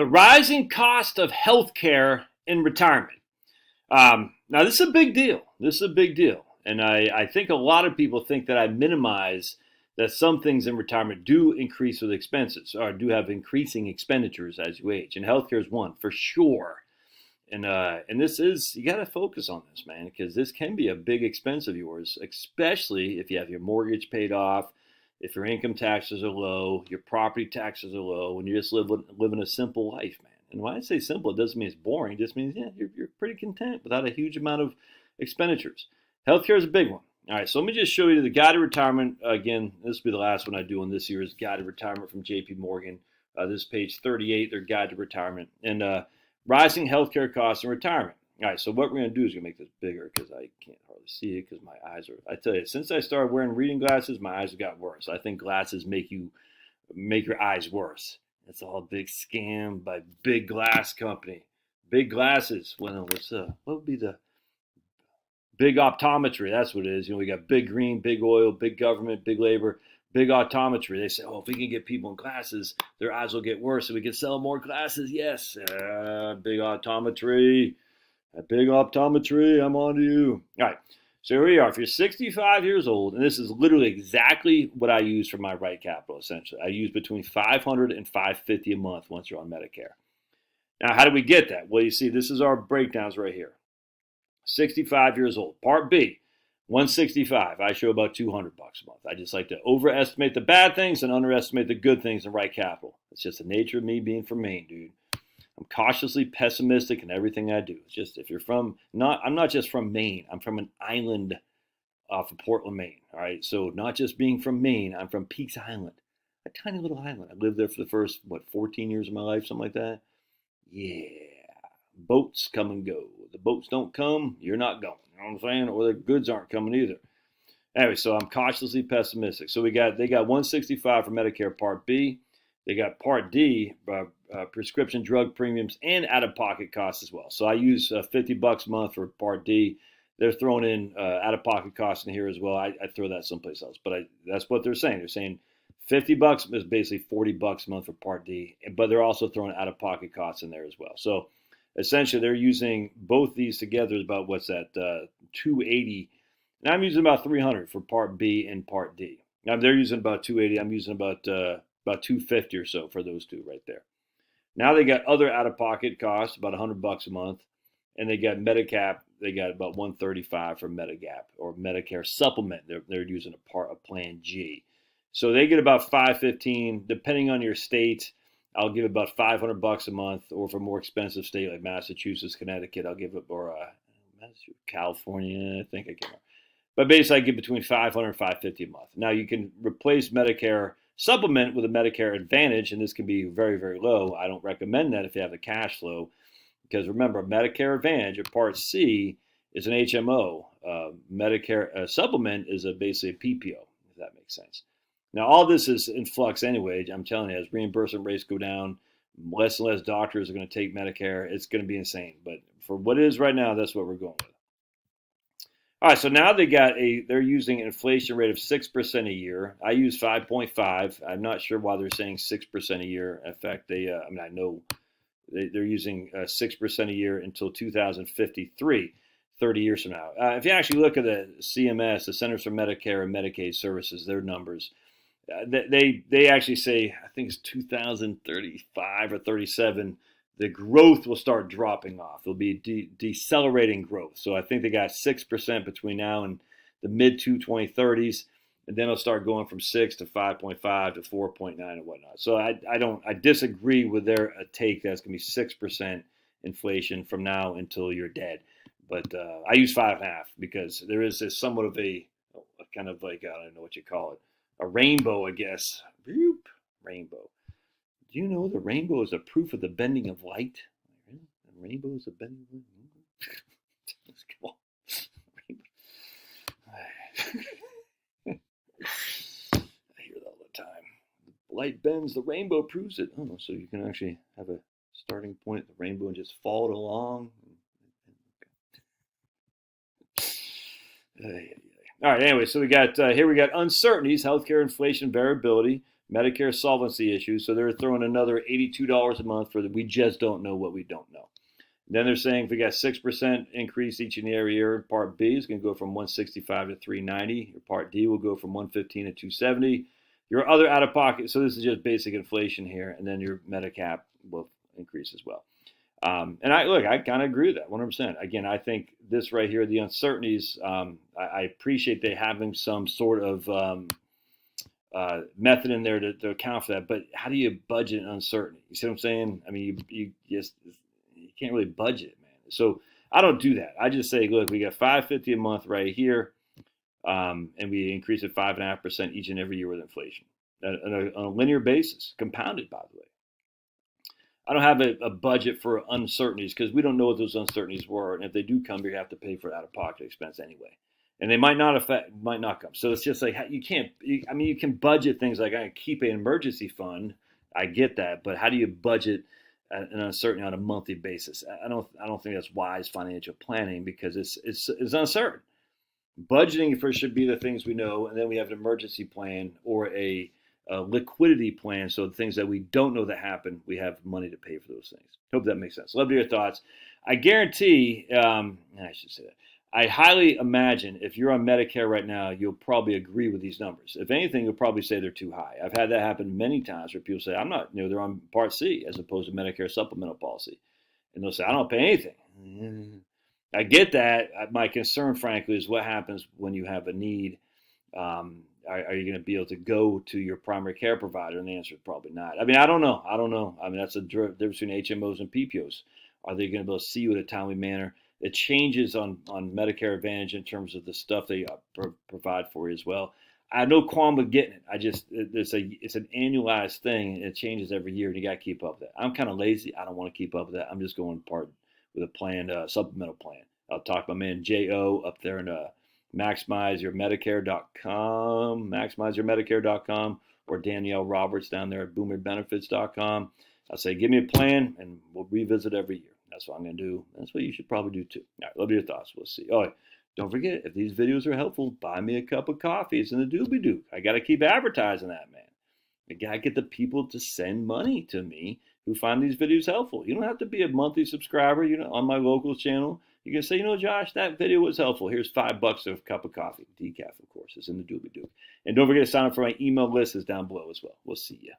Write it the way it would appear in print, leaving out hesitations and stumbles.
The rising cost of healthcare in retirement. Now, this is a big deal. This is a big deal. And I think a lot of people think that I minimize that some things in retirement do increase with expenses or do have increasing expenditures as you age. And healthcare is one for sure. And this is, you got to focus on this, man, because this can be a big expense of yours, especially if you have your mortgage paid off, if your income taxes are low, your property taxes are low, and you just living a simple life, man. And when I say simple, it doesn't mean it's boring. It just means, yeah, you're pretty content without a huge amount of expenditures. Healthcare is a big one. All right, so let me just show you the Guide to Retirement. Again, this will be the last one I do on this year's Guide to Retirement from JP Morgan. This is page 38, their Guide to Retirement. And rising healthcare costs in retirement. All right, so what we're going to do is going to make this bigger because I can't hardly see it because my eyes are, I tell you, since I started wearing reading glasses, my eyes have got worse. I think glasses make your eyes worse. It's all a big scam by big glass company. Big glasses. Well, what would be the big optometry? That's what it is. You know, we got big green, big oil, big government, big labor, big optometry. They say, oh, if we can get people in glasses, their eyes will get worse, so we can sell more glasses. Yes, big optometry. Big optometry, I'm on to you. All right, so here we are. If you're 65 years old, and this is literally exactly what I use for my right capital, essentially. I use between $500 and $550 a month once you're on Medicare. Now, how do we get that? Well, you see, this is our breakdowns right here. 65 years old. Part B, 165. I show about $200 a month. I just like to overestimate the bad things and underestimate the good things in right capital. It's just the nature of me being from Maine, dude. I'm cautiously pessimistic in everything I do. It's just if you're from, I'm not just from Maine. I'm from an island off of Portland, Maine. All right. So not just being from Maine, I'm from Peaks Island, a tiny little island. I lived there for the first, 14 years of my life, something like that. Yeah. Boats come and go. The boats don't come, you're not going. You know what I'm saying? Or the goods aren't coming either. Anyway, so I'm cautiously pessimistic. So they got 165 for Medicare Part B. They got Part D, prescription drug premiums and out-of-pocket costs as well. So I use $50 a month for Part D. They're throwing in out-of-pocket costs in here as well. I throw that someplace else, but that's what they're saying. They're saying $50 is basically $40 a month for Part D, but they're also throwing out-of-pocket costs in there as well. So essentially, they're using both these together. About what's that? $280, and I'm using about $300 for Part B and Part D. Now they're using about $280. I'm using about $250 or so for those two right there. Now they got other out-of-pocket costs, about $100 a month, and they got Medicap. They got about $135 for Medigap or Medicare Supplement. They're using a part of Plan G, so they get about $515 depending on your state. I'll give about $500 a month, or for a more expensive state like Massachusetts, Connecticut, I'll give it, or California, I think I can't remember. But basically, I give between $500 and $550 a month. Now you can replace Medicare Supplement with a Medicare Advantage, and this can be very, very low. I don't recommend that if you have the cash flow, because remember, Medicare Advantage or Part C is an HMO. Medicare Supplement is basically a PPO, if that makes sense. Now, all this is in flux anyway. I'm telling you, as reimbursement rates go down, less and less doctors are going to take Medicare. It's going to be insane. But for what it is right now, that's what we're going with. All right, so now they're using an inflation rate of 6% a year. I use 5.5. I'm not sure why they're saying 6% a year. In fact, I know they're using 6% a year until 2053, 30 years from now. If you actually look at the CMS, the Centers for Medicare and Medicaid Services, their numbers, they actually say, I think it's 2035 or 37, the growth will start dropping off. There'll be decelerating growth. So I think they got 6% between now and the mid-2030s, and then it'll start going from 6 to 5.5 to 4.9 and whatnot. So I disagree with their take that's going to be 6% inflation from now until you're dead. But I use 5.5 because there is somewhat of a kind of like, I don't know what you call it, a rainbow, I guess. Rainbow. Do you know the rainbow is a proof of the bending of light? The rainbow is a bending of light? Come on. I hear that all the time. Light bends, the rainbow proves it. Oh, so you can actually have a starting point at the rainbow and just follow it along. All right, anyway, so we got uncertainties, healthcare inflation variability, Medicare solvency issues. So they're throwing another $82 a month for the we just don't know what we don't know. Then they're saying if we got 6% increase each and every year, Part B is going to go from 165 to 390. Your Part D will go from 115 to 270. Your other out of pocket, so this is just basic inflation here, and then your Medicap will increase as well. And I kind of agree with that 100%. Again, I think this right here, the uncertainties, I appreciate they having some sort of method in there to account for that. But how do you budget uncertainty? You see what I'm saying? I mean, you can't really budget it, man. So I don't do that. I just say, look, we got $550 a month right here, and we increase it 5.5% each and every year with inflation on a linear basis, compounded, by the way. I don't have a budget for uncertainties because we don't know what those uncertainties were, and if they do come, you have to pay for out-of-pocket expense anyway, and they might not come. So it's just like you can't. I mean, you can budget things like I keep an emergency fund. I get that, but how do you budget an uncertainty on a monthly basis? I don't think that's wise financial planning because it's uncertain. Budgeting for should be the things we know, and then we have an emergency plan or a liquidity plan. So the things that we don't know that happen, we have money to pay for those things. Hope that makes sense. Love to hear your thoughts. I guarantee, I should say that. I highly imagine if you're on Medicare right now, you'll probably agree with these numbers. If anything, you'll probably say they're too high. I've had that happen many times where people say, I'm not, they're on Part C as opposed to Medicare supplemental policy. And they'll say, I don't pay anything. I get that. My concern, frankly, is what happens when you have a need. Are you going to be able to go to your primary care provider? And the answer is probably not. I mean, I don't know. I mean, that's a difference between HMOs and PPOs. Are they going to be able to see you in a timely manner? It changes on Medicare Advantage in terms of the stuff they provide for you as well. I have no qualm with getting it. It's an annualized thing, and it changes every year, and you got to keep up with that. I'm kind of lazy. I don't want to keep up with that. I'm just going part with a planned supplemental plan. I'll talk to my man J.O. up there in maximizeyourmedicare.com, or Danielle Roberts down there at boomerbenefits.com. I'll say, give me a plan, and we'll revisit every year. That's what I'm going to do. That's what you should probably do too. All right, love your thoughts. We'll see. Oh, don't forget, if these videos are helpful, buy me a cup of coffee. It's in the doobie-doo. I got to keep advertising that, man. I got to get the people to send money to me who find these videos helpful. You don't have to be a monthly subscriber, on my local channel. You can say, Josh, that video was helpful. Here's $5 a cup of coffee. Decaf, of course, is in the doobie-doo. And don't forget to sign up for my email list. It's down below as well. We'll see you.